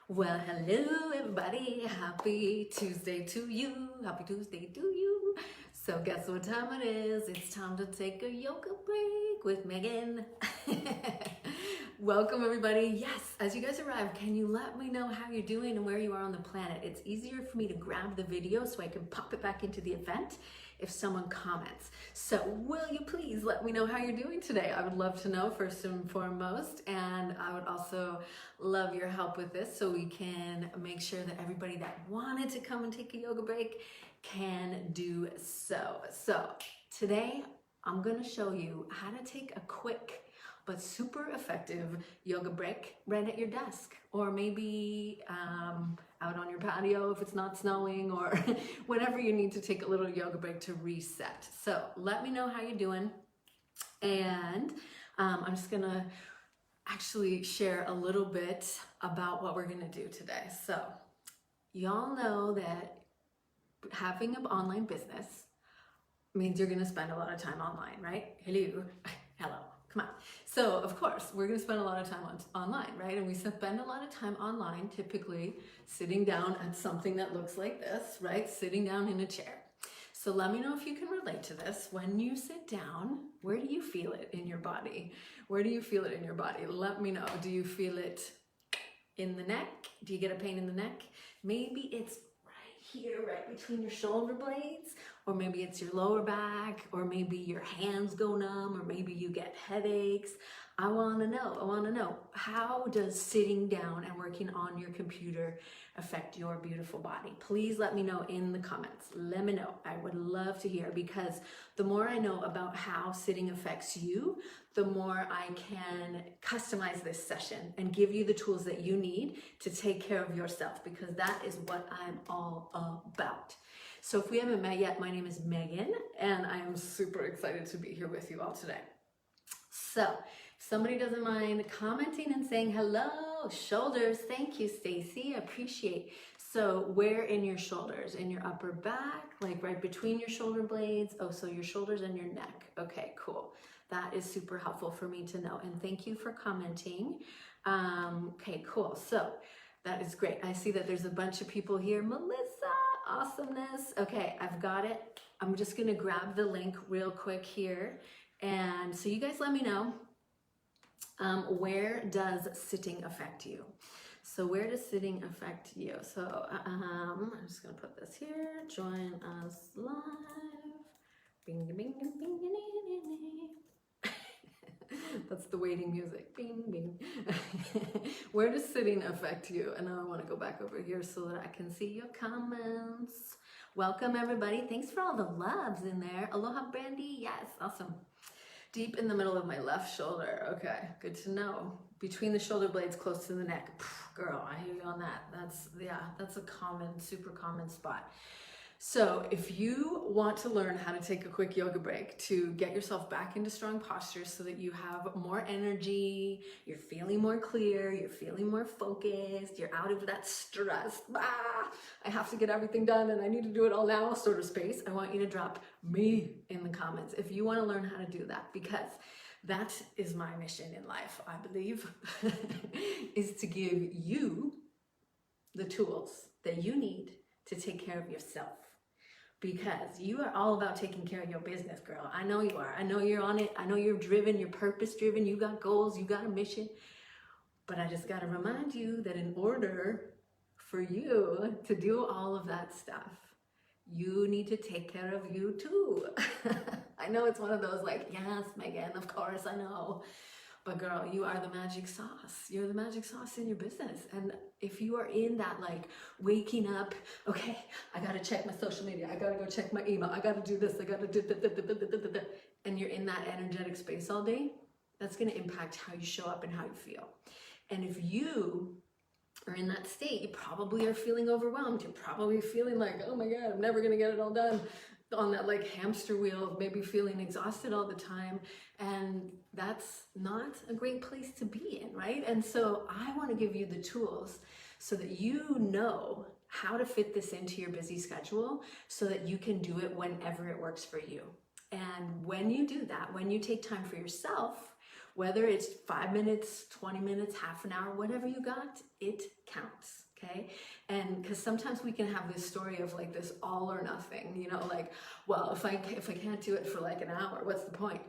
Well, hello everybody. Happy Tuesday to you. Happy Tuesday to you. So guess what time it is? It's time to take a yoga break with Megan. Welcome everybody. Yes, as you guys arrive, can you let me know how you're doing and where you are on the planet? It's easier for me to grab the video so I can pop it back into the event if someone comments. So will you please let me know how you're doing today? I would love to know first and foremost, and I would also love your help with this so we can make sure that everybody that wanted to come and take a yoga break can do so. So today I'm going to show you how to take a quick but super effective yoga break right at your desk, or maybe out on your patio if it's not snowing, or whenever you need to take a little yoga break to reset. So let me know how you're doing, and I'm just gonna actually share a little bit about what we're gonna do today. So y'all know that having an online business means you're gonna spend a lot of time online, right? Hello. Come on. So of course, we're gonna spend a lot of time online, right? And we spend a lot of time online, typically sitting down at something that looks like this, right? Sitting down in a chair. So let me know if you can relate to this. When you sit down, where do you feel it in your body? Where do you feel it in your body? Let me know. Do you feel it in the neck? Do you get a pain in the neck? Maybe it's here, right between your shoulder blades, or maybe it's your lower back, or maybe your hands go numb, or maybe you get headaches. I want to know, how does sitting down and working on your computer affect your beautiful body? Please let me know in the comments. Let me know. I would love to hear, because the more I know about how sitting affects you, the more I can customize this session and give you the tools that you need to take care of yourself, because that is what I'm all about. So if we haven't met yet, my name is Megan, and I am super excited to be here with you all today. So if somebody doesn't mind commenting and saying hello, shoulders, thank you, Stacy, I appreciate. So where in your shoulders? In your upper back, like right between your shoulder blades? Oh, so your shoulders and your neck. Okay, cool. That is super helpful for me to know. And thank you for commenting. Okay, cool. So that is great. I see that there's a bunch of people here. Melissa, awesomeness. Okay, I've got it. I'm just going to grab the link real quick here. And so you guys let me know, where does sitting affect you? So where does sitting affect you? So I'm just going to put this here. Join us live. Bing, bing, bing, bing, bing. That's the waiting music. Bing, bing. Where does sitting affect you? And now I want to go back over here so that I can see your comments. Welcome, everybody. Thanks for all the loves in there. Aloha, Brandy. Yes, awesome. Deep in the middle of my left shoulder. Okay, good to know. Between the shoulder blades, close to the neck. Girl, I hear you on that. That's a common, super common spot. So if you want to learn how to take a quick yoga break to get yourself back into strong postures so that you have more energy, you're feeling more clear, you're feeling more focused, you're out of that stress, I have to get everything done and I need to do it all now sort of space, I want you to drop me in the comments if you want to learn how to do that, because that is my mission in life, I believe, is to give you the tools that you need to take care of yourself. Because you are all about taking care of your business, girl. I know you are. I know you're on it. I know you're driven. You're purpose driven. You got goals. You got a mission. But I just got to remind you that in order for you to do all of that stuff, you need to take care of you too. I know it's one of those like, yes, Megan, of course, I know. But girl, you are the magic sauce. You're the magic sauce in your business. And if you are in that like waking up, okay, I gotta check my social media, I gotta go check my email, I gotta do this, I gotta do that, and you're in that energetic space all day, that's gonna impact how you show up and how you feel. And if you are in that state, you probably are feeling overwhelmed. You're probably feeling like, oh my God, I'm never gonna get it all done. On that like hamster wheel, maybe feeling exhausted all the time, and that's not a great place to be in, right? And so I want to give you the tools so that you know how to fit this into your busy schedule so that you can do it whenever it works for you. And when you do that, when you take time for yourself, Whether it's 5 minutes, 20 minutes, half an hour, whatever you got, it counts. Okay. And because sometimes we can have this story of like this all or nothing, you know, like, well, if I can't do it for like an hour, what's the point?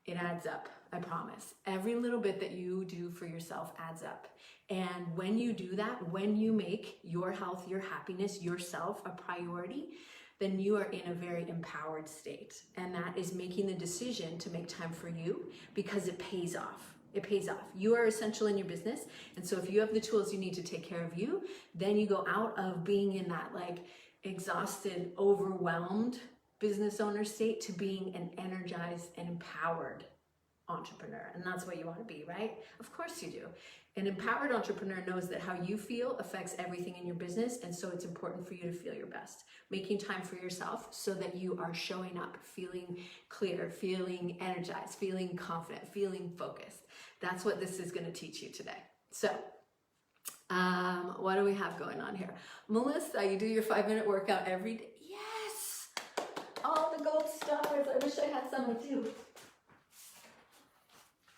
It adds up. I promise. Every little bit that you do for yourself adds up. And when you do that, when you make your health, your happiness, yourself a priority, then you are in a very empowered state. And that is making the decision to make time for you because it pays off. It pays off. You are essential in your business. And so if you have the tools you need to take care of you, then you go out of being in that like exhausted, overwhelmed business owner state to being an energized and empowered entrepreneur. And that's what you want to be, right? Of course you do. An empowered entrepreneur knows that how you feel affects everything in your business. And so it's important for you to feel your best. Making time for yourself so that you are showing up, feeling clear, feeling energized, feeling confident, feeling focused. That's what this is going to teach you today. So what do we have going on here? Melissa, you do your 5-minute workout every day. Yes! All the gold stars. I wish I had some too.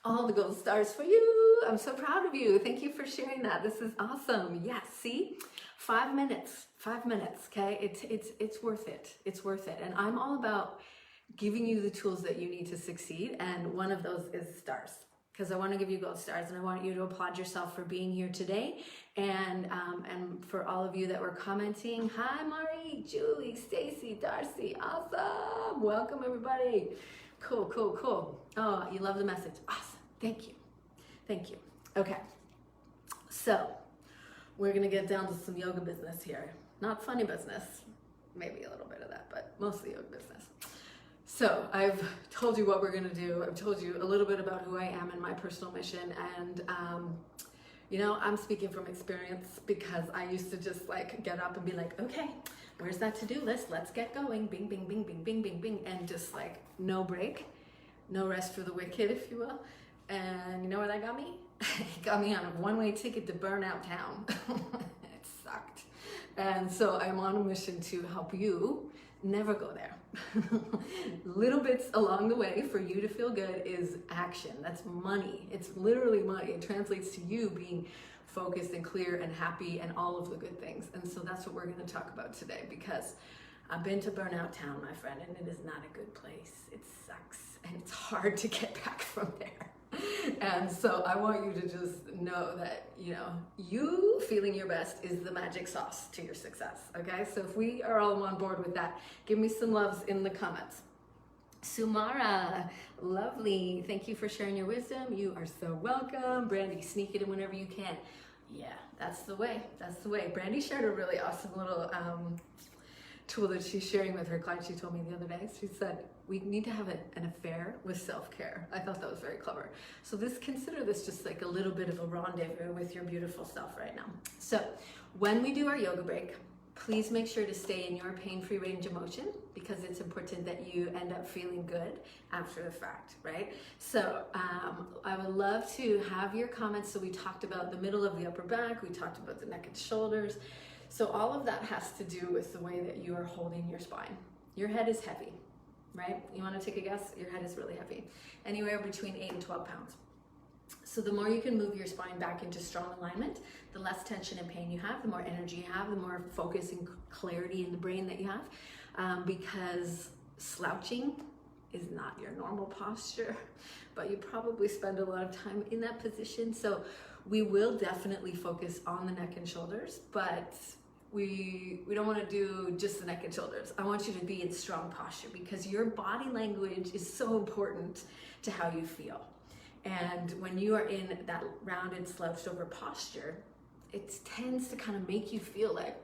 All the gold stars for you. I'm so proud of you. Thank you for sharing that. This is awesome. Yes, see? 5 minutes. 5 minutes, okay? It's worth it. It's worth it. And I'm all about giving you the tools that you need to succeed. And one of those is stars. Because I want to give you gold stars and I want you to applaud yourself for being here today. And for all of you that were commenting, hi Marie, Julie, Stacy, Darcy, awesome. Welcome everybody. Cool, cool, cool. Oh, you love the message. Awesome. Thank you. Thank you. Okay. So we're going to get down to some yoga business here. Not funny business. Maybe a little bit of that, but mostly yoga business. So I've told you what we're going to do. I've told you a little bit about who I am and my personal mission. And, you know, I'm speaking from experience because I used to just like get up and be like, okay, where's that to-do list? Let's get going. Bing, bing, bing, bing, bing, bing, bing. And just like no break, no rest for the wicked, if you will. And you know where that got me? It got me on a one-way ticket to burnout town. It sucked. And so I'm on a mission to help you never go there. Little bits along the way for you to feel good is action. That's money. It's literally money. It translates to you being focused and clear and happy and all of the good things. And so that's what we're going to talk about today because I've been to burnout town, my friend, and it is not a good place. It sucks and it's hard to get back from there. And so I want you to just know that, you know, you feeling your best is the magic sauce to your success. Okay. So if we are all on board with that, give me some loves in the comments. Sumara, lovely. Thank you for sharing your wisdom. You are so welcome. Brandy, sneak it in whenever you can. Yeah, that's the way. That's the way. Brandy shared a really awesome little tool that she's sharing with her client. She told me the other day, she said, we need to have an affair with self-care. I thought that was very clever. So consider this just like a little bit of a rendezvous with your beautiful self right now. So when we do our yoga break, please make sure to stay in your pain-free range of motion because it's important that you end up feeling good after the fact, right? So I would love to have your comments. So we talked about the middle of the upper back. We talked about the neck and shoulders. So all of that has to do with the way that you are holding your spine. Your head is heavy, right? You want to take a guess? Your head is really heavy, anywhere between 8 and 12 pounds. So the more you can move your spine back into strong alignment, the less tension and pain you have, the more energy you have, the more focus and clarity in the brain that you have, because slouching is not your normal posture, but you probably spend a lot of time in that position. So we will definitely focus on the neck and shoulders, but we don't want to do just the neck and shoulders. I want you to be in strong posture because your body language is so important to how you feel. And when you are in that rounded, slouched over posture, it tends to kind of make you feel like,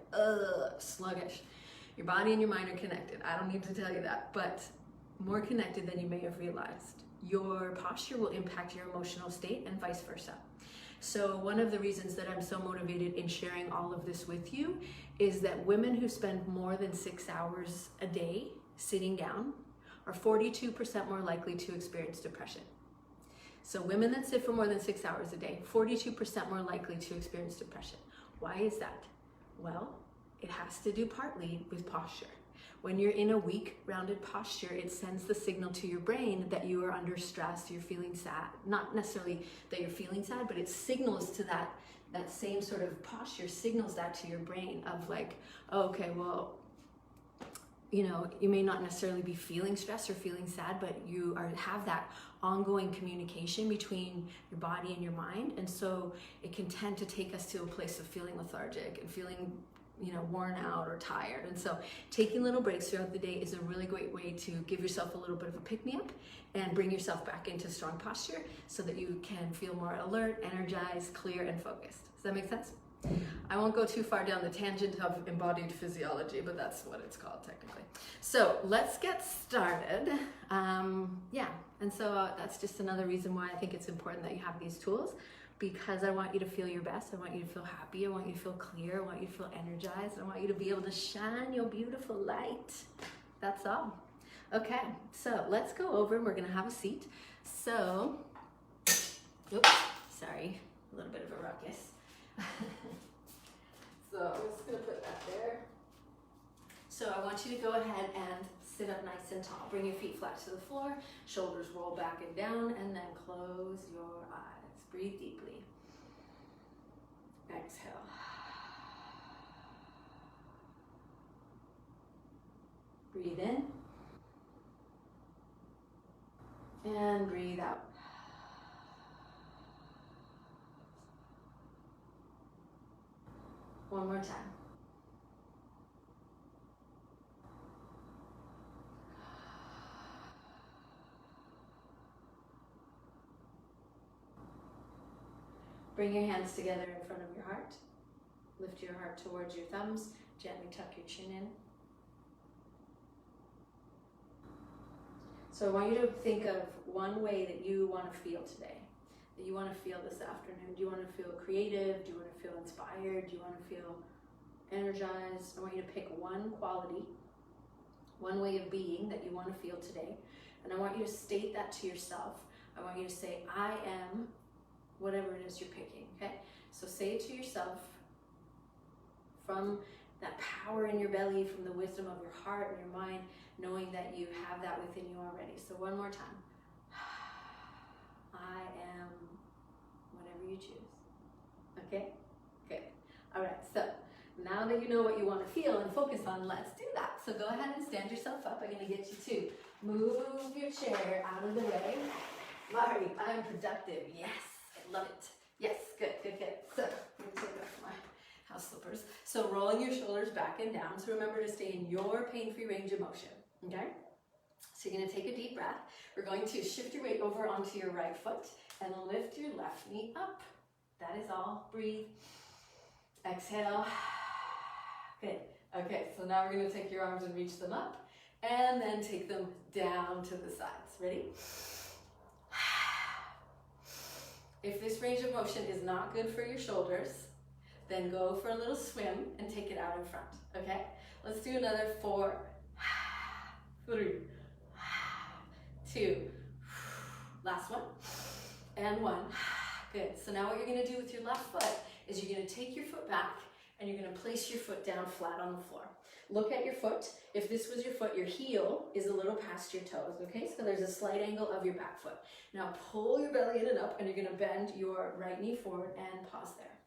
sluggish. Your body and your mind are connected. I don't need to tell you that, but more connected than you may have realized. Your posture will impact your emotional state and vice versa. So one of the reasons that I'm so motivated in sharing all of this with you is that women who spend more than 6 hours a day sitting down are 42% more likely to experience depression. So women that sit for more than 6 hours a day, 42% more likely to experience depression. Why is that? Well, it has to do partly with posture. When you're in a weak, rounded posture, it sends the signal to your brain that you are under stress, you're feeling sad. Not necessarily that you're feeling sad, but it signals to that same sort of posture, signals that to your brain of like, oh, okay, well, you know, you may not necessarily be feeling stressed or feeling sad, but you have that ongoing communication between your body and your mind. And so it can tend to take us to a place of feeling lethargic and feeling, you know, worn out or tired. And so taking little breaks throughout the day is a really great way to give yourself a little bit of a pick-me-up and bring yourself back into strong posture so that you can feel more alert, energized, clear, and focused. Does that make sense? I won't go too far down the tangent of embodied physiology, but that's what it's called technically. So let's get started. Yeah, and so that's just another reason why I think it's important that you have these tools, because I want you to feel your best. I want you to feel happy. I want you to feel clear. I want you to feel energized. I want you to be able to shine your beautiful light. That's all. Okay, so let's go over and we're gonna have a seat. So, oops, sorry, a little bit of a ruckus. So I'm just gonna put that there. So I want you to go ahead and sit up nice and tall. Bring your feet flat to the floor, shoulders roll back and down, and then close your eyes. Breathe deeply. Exhale. Breathe in. And breathe out. One more time. Bring your hands together in front of your heart. Lift your heart towards your thumbs. Gently tuck your chin in. So I want you to think of one way that you want to feel today, that you want to feel this afternoon. Do you want to feel creative? Do you want to feel inspired? Do you want to feel energized? I want you to pick one quality, one way of being that you want to feel today. And I want you to state that to yourself. I want you to say, I am whatever it is you're picking, okay? So say it to yourself from that power in your belly, from the wisdom of your heart and your mind, knowing that you have that within you already. So one more time. I am whatever you choose. Okay? Good. All right, so now that you know what you want to feel and focus on, let's do that. So go ahead and stand yourself up. I'm going to get you to move your chair out of the way. Mari, I am productive. Yes, I love it. Yes, good, good, good. So I'm going to take off my house slippers. So rolling your shoulders back and down. So remember to stay in your pain-free range of motion. Okay? So you're going to take a deep breath. We're going to shift your weight over onto your right foot and lift your left knee up. That is all. Breathe. Exhale. Good. Okay, so now we're going to take your arms and reach them up and then take them down to the sides. Ready? If this range of motion is not good for your shoulders, then go for a little swim and take it out in front. Okay? Let's do another 4, 3, 2, last one, and 1. Good. So now what you're going to do with your left foot is you're going to take your foot back and you're going to place your foot down flat on the floor. Look at your foot. If this was your foot, your heel is a little past your toes, okay? So there's a slight angle of your back foot. Now pull your belly in and up, and you're going to bend your right knee forward and pause there.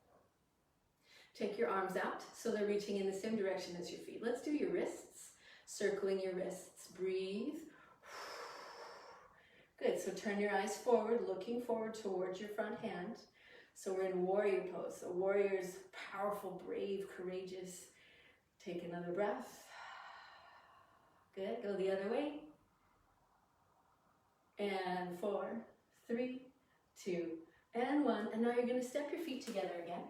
Take your arms out so they're reaching in the same direction as your feet. Let's do your wrists, circling your wrists. Breathe. Good. So turn your eyes forward, looking forward towards your front hand. So we're in warrior pose. So warrior is powerful, brave, courageous. Take another breath. Good. Go the other way. And 4, 3, 2, and 1. And now you're going to step your feet together again.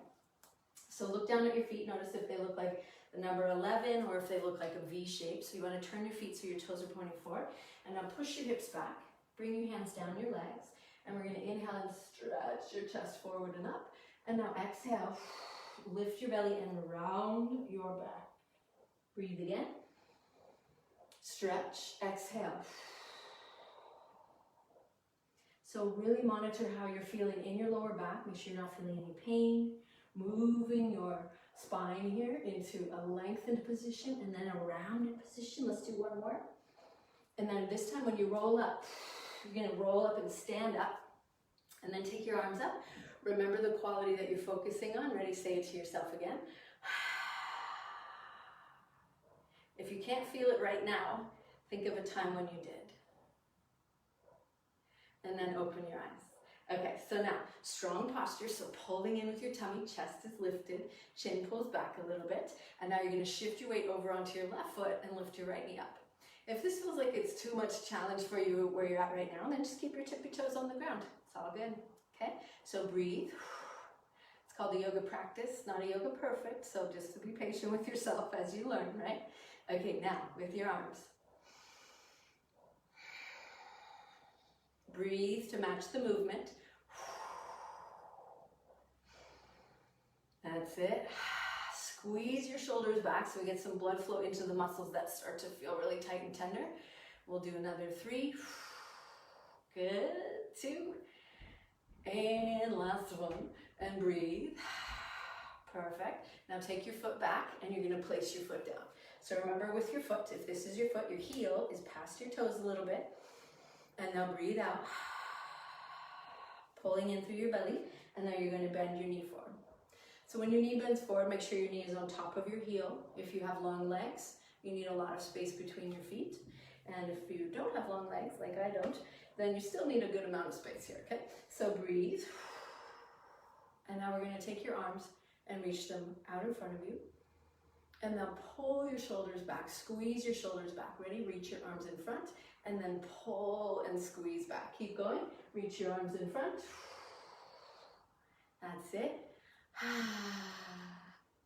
So look down at your feet. Notice if they look like the number 11 or if they look like a V shape. So you want to turn your feet so your toes are pointing forward. And now push your hips back. Bring your hands down your legs. And we're going to inhale and stretch your chest forward and up. And now exhale. Lift your belly and round your back. Breathe again. Stretch. Exhale. So really monitor how you're feeling in your lower back. Make sure you're not feeling any pain. Moving your spine here into a lengthened position and then a rounded position. Let's do one more. And then this time when you roll up, you're gonna roll up and stand up and then take your arms up. Remember the quality that you're focusing on. Ready? Say it to yourself again. If you can't feel it right now, think of a time when you did. And then open your eyes. Okay, so now, strong posture, so pulling in with your tummy, chest is lifted, chin pulls back a little bit, and now you're gonna shift your weight over onto your left foot and lift your right knee up. If this feels like it's too much challenge for you where you're at right now, then just keep your tippy toes on the ground. It's all good, okay? So breathe. It's called a yoga practice, not a yoga perfect, so just to be patient with yourself as you learn, right? Okay, now, with your arms. Breathe to match the movement. That's it. Squeeze your shoulders back so we get some blood flow into the muscles that start to feel really tight and tender. We'll do another 3. Good. 2. And last one. And breathe. Perfect. Now take your foot back and you're going to place your foot down. So remember with your foot, if this is your foot, your heel is past your toes a little bit. And now breathe out. Pulling in through your belly. And now you're going to bend your knee forward. So when your knee bends forward, make sure your knee is on top of your heel. If you have long legs, you need a lot of space between your feet. And if you don't have long legs, like I don't, then you still need a good amount of space here, okay? So breathe. And now we're going to take your arms and reach them out in front of you. And now pull your shoulders back, squeeze your shoulders back. Ready? Reach your arms in front and then pull and squeeze back. Keep going. Reach your arms in front. That's it.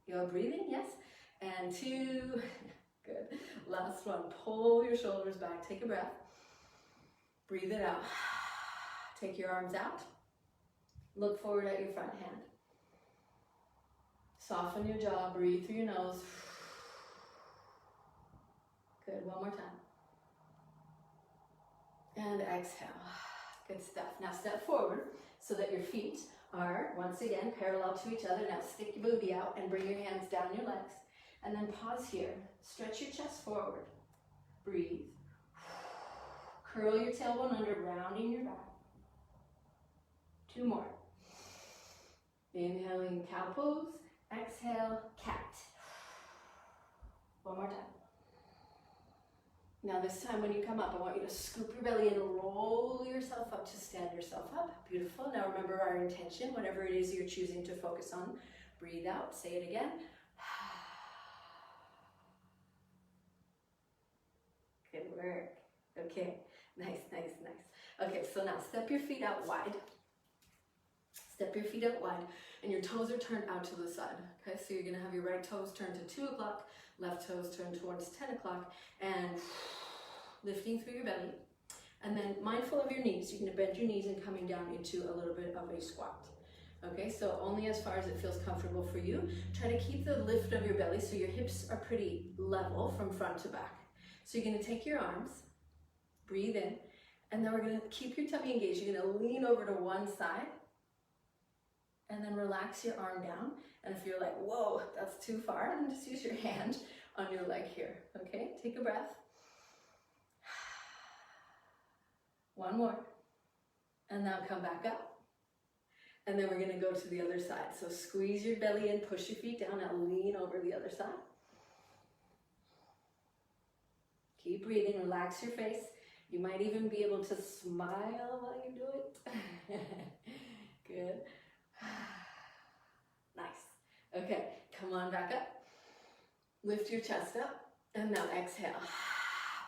You're breathing, yes? And 2. Good. Last one. Pull your shoulders back. Take a breath. Breathe it out. Take your arms out. Look forward at your front hand. Soften your jaw. Breathe through your nose. Good. One more time. And exhale. Good stuff. Now step forward so that your feet are, once again, parallel to each other. Now stick your booty out and bring your hands down your legs. And then pause here. Stretch your chest forward. Breathe. Curl your tailbone under, rounding your back. 2 more. Inhaling cow pose. Exhale, cat. One more time. Now this time when you come up, I want you to scoop your belly and roll yourself up to stand yourself up. Beautiful. Now remember our intention, whatever it is you're choosing to focus on. Breathe out. Say it again. Good work. Okay. Nice, nice, nice. Okay, so now step your feet out wide. Step your feet out wide and your toes are turned out to the side. Okay, so you're going to have your right toes turned to 2 o'clock, left toes turned towards 10 o'clock, and lifting through your belly. And then mindful of your knees, you're going to bend your knees and coming down into a little bit of a squat. Okay, so only as far as it feels comfortable for you. Try to keep the lift of your belly so your hips are pretty level from front to back. So you're going to take your arms, breathe in, and then we're going to keep your tummy engaged. You're going to lean over to one side and then relax your arm down. And if you're like, whoa, that's too far, then just use your hand on your leg here. Okay, take a breath. One more. And now come back up. And then we're going to go to the other side. So squeeze your belly in, push your feet down, now lean over the other side. Keep breathing, relax your face. You might even be able to smile while you do it. Good. Nice. Okay, come on back up. Lift your chest up, and now exhale.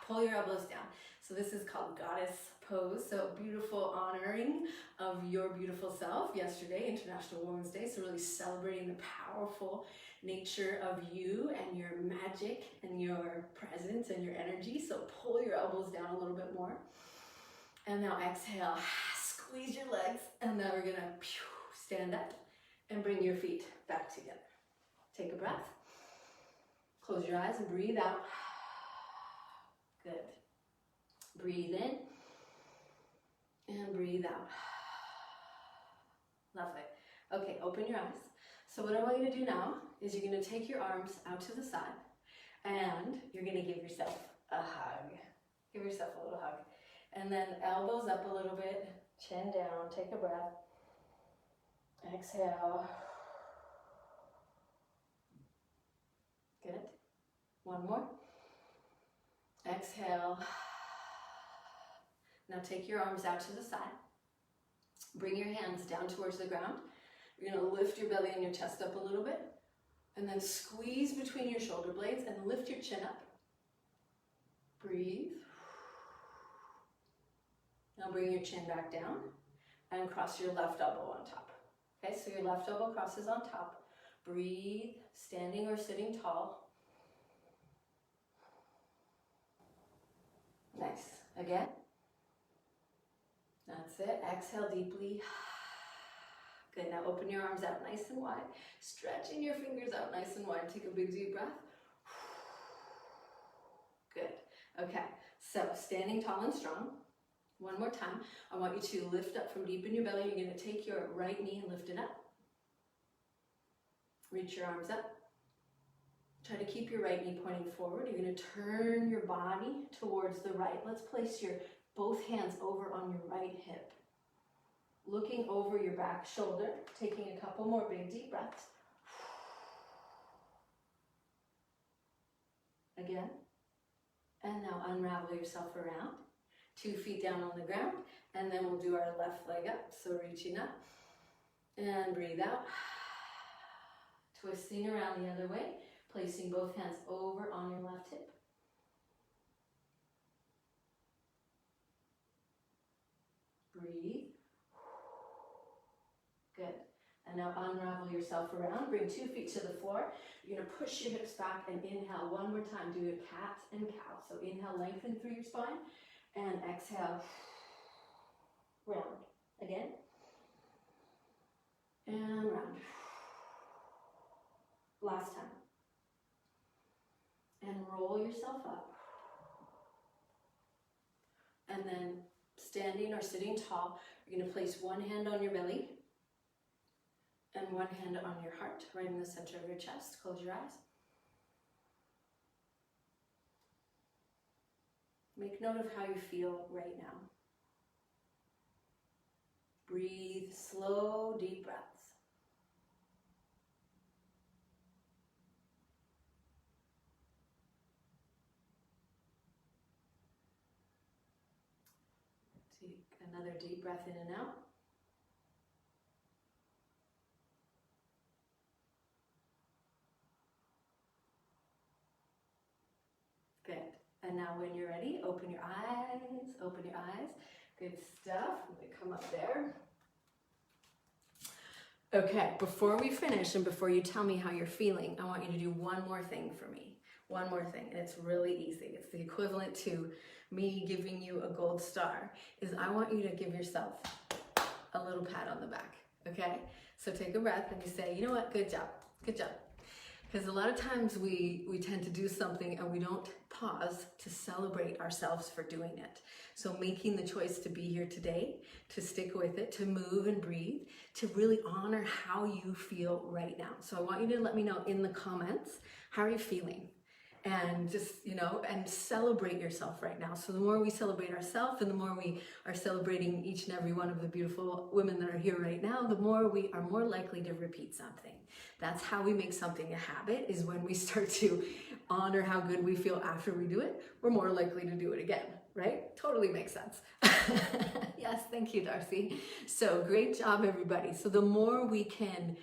Pull your elbows down. So this is called goddess pose. So beautiful honoring of your beautiful self. Yesterday, International Women's Day, so really celebrating the powerful nature of you and your magic and your presence and your energy. So pull your elbows down a little bit more. And now exhale, squeeze your legs, and now we're gonna stand up and bring your feet back together. Take a breath. Close your eyes and breathe out. Good. Breathe in and breathe out. Lovely. Okay, open your eyes. So what I want you to do now is you're going to take your arms out to the side and you're going to give yourself a hug. Give yourself a little hug. And then elbows up a little bit, chin down, take a breath. Exhale. Good. One more. Exhale. Now take your arms out to the side. Bring your hands down towards the ground. You're going to lift your belly and your chest up a little bit. And then squeeze between your shoulder blades and lift your chin up. Breathe. Now bring your chin back down and cross your left elbow on top. Okay, so your left elbow crosses on top. Breathe, standing or sitting tall. Nice. Again. That's it. Exhale deeply. Good. Now open your arms out nice and wide. Stretching your fingers out nice and wide. Take a big deep breath. Good. Okay. So standing tall and strong. One more time. I want you to lift up from deep in your belly. You're going to take your right knee and lift it up. Reach your arms up. Try to keep your right knee pointing forward. You're going to turn your body towards the right. Let's place your both hands over on your right hip. Looking over your back shoulder. Taking a couple more big deep breaths. Again. And now unravel yourself around. 2 feet down on the ground. And then we'll do our left leg up. So reaching up. And breathe out. Twisting around the other way. Placing both hands over on your left hip. Breathe. Good. And now unravel yourself around. Bring 2 feet to the floor. You're going to push your hips back and inhale one more time. Do a cat and cow. So inhale, lengthen through your spine. And exhale. Round. Again. And round. Last time. And roll yourself up. And then standing or sitting tall, you're going to place one hand on your belly and one hand on your heart, right in the center of your chest. Close your eyes. Make note of how you feel right now. Breathe slow, deep breaths. Take another deep breath in and out. Good. And now when you're ready, open your eyes, open your eyes. Good stuff. I'm going to come up there. Okay, before we finish and before you tell me how you're feeling, I want you to do one more thing for me. One more thing, and it's really easy. It's the equivalent to me giving you a gold star, is I want you to give yourself a little pat on the back, okay? So take a breath and you say, you know what, good job, good job. Because a lot of times we tend to do something and we don't pause to celebrate ourselves for doing it. So making the choice to be here today, to stick with it, to move and breathe, to really honor how you feel right now. So I want you to let me know in the comments, how are you feeling? And just, and celebrate yourself right now. So the more we celebrate ourselves and the more we are celebrating each and every one of the beautiful women that are here right now, the more we are more likely to repeat something. That's how we make something a habit, is when we start to honor how good we feel after we do it, we're more likely to do it again, right? Totally makes sense. Yes, thank you, Darcy. So great job, everybody. So the more we can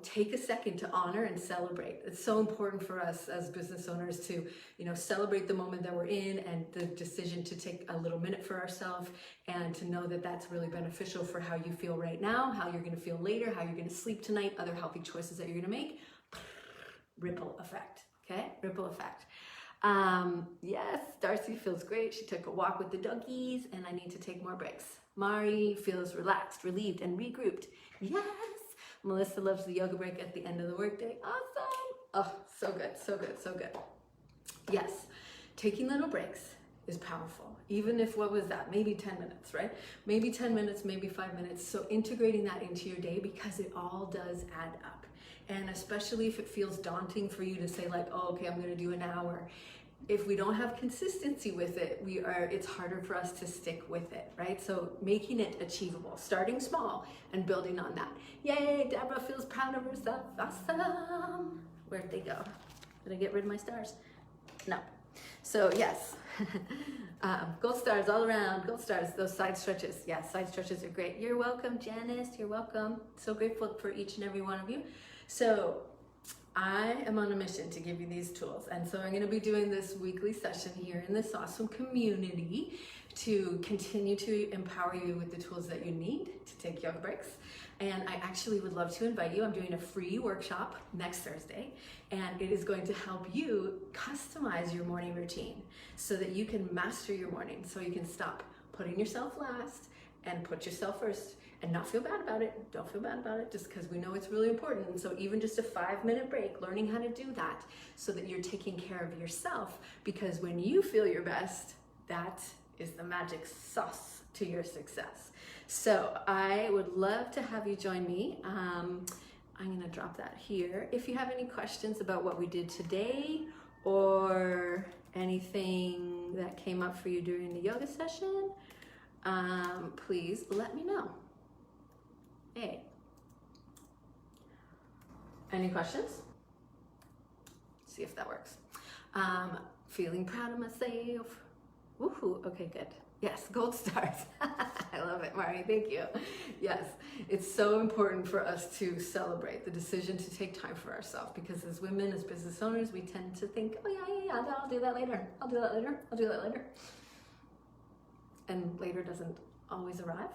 take a second to honor and celebrate. It's so important for us as business owners to, celebrate the moment that we're in and the decision to take a little minute for ourselves, and to know that that's really beneficial for how you feel right now, how you're going to feel later, how you're going to sleep tonight, other healthy choices that you're going to make. Ripple effect, okay? Ripple effect. Yes, Darcy feels great. She took a walk with the doggies, and I need to take more breaks. Mari feels relaxed, relieved, and regrouped. Yes. Melissa loves the yoga break at the end of the workday. Awesome. Oh, so good, so good, so good. Yes, taking little breaks is powerful. Even if, what was that? Maybe 10 minutes, right? Maybe 10 minutes, maybe 5 minutes. So integrating that into your day, because it all does add up. And especially if it feels daunting for you to say like, oh, okay, I'm gonna do an hour. If we don't have consistency with it, it's harder for us to stick with it, right? So making it achievable, starting small and building on that. Yay, Deborah feels proud of herself. Awesome. Where'd they go? Did I get rid of my stars? No. So yes, gold stars all around, gold stars, those side stretches. Yes, side stretches are great. You're welcome, Janice, you're welcome. So grateful for each and every one of you. So I am on a mission to give you these tools. And so I'm going to be doing this weekly session here in this awesome community to continue to empower you with the tools that you need to take yoga breaks. And I actually would love to invite you. I'm doing a free workshop next Thursday, and it is going to help you customize your morning routine so that you can master your morning, so you can stop putting yourself last and put yourself first and not feel bad about it. Don't feel bad about it, just because we know it's really important. And so even just a 5-minute break, learning how to do that so that you're taking care of yourself, because when you feel your best, that is the magic sauce to your success. So I would love to have you join me. I'm gonna drop that here. If you have any questions about what we did today or anything that came up for you during the yoga session, please let me know. Hey, any questions? See if that works. Feeling proud of myself. Woohoo, okay, good. Yes, gold stars. I love it, Mari, thank you. Yes, it's so important for us to celebrate the decision to take time for ourselves, because as women, as business owners, we tend to think, oh yeah, I'll do that later. I'll do that later. And later doesn't always arrive.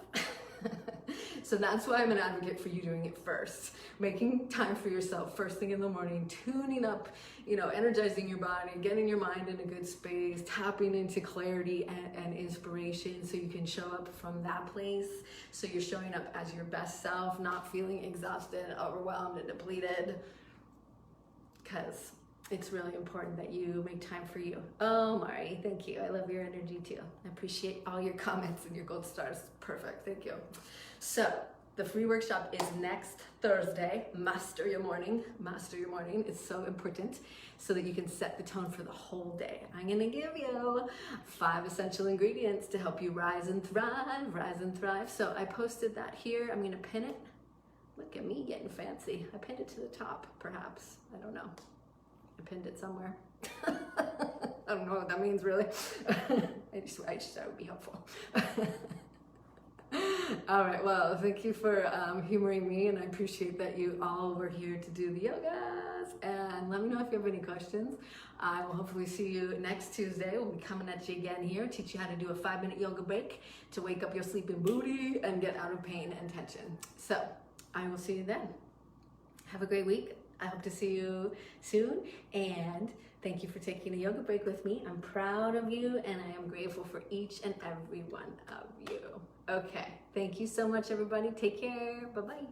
So that's why I'm an advocate for you doing it first, making time for yourself first thing in the morning, tuning up, energizing your body, getting your mind in a good space, tapping into clarity and inspiration so you can show up from that place. So you're showing up as your best self, not feeling exhausted, overwhelmed, and depleted, because it's really important that you make time for you. Oh, Mari, thank you. I love your energy too. I appreciate all your comments and your gold stars. Perfect, thank you. So the free workshop is next Thursday. Master your morning. Master your morning. It's so important so that you can set the tone for the whole day. I'm gonna give you 5 essential ingredients to help you rise and thrive. So I posted that here. I'm gonna pin it. Look at me getting fancy. I pinned it to the top, perhaps. I don't know. I pinned it somewhere. I don't know what that means really. I just thought it would be helpful. All right, well, thank you for humoring me, and I appreciate that you all were here to do the yogas. And let me know if you have any questions. I will hopefully see you next Tuesday. We'll be coming at you again here, teach you how to do a 5-minute yoga break to wake up your sleeping booty and get out of pain and tension. So I will see you then. Have a great week. I hope to see you soon, and thank you for taking a yoga break with me. I'm proud of you, and I am grateful for each and every one of you. Okay, thank you so much, everybody. Take care. Bye-bye.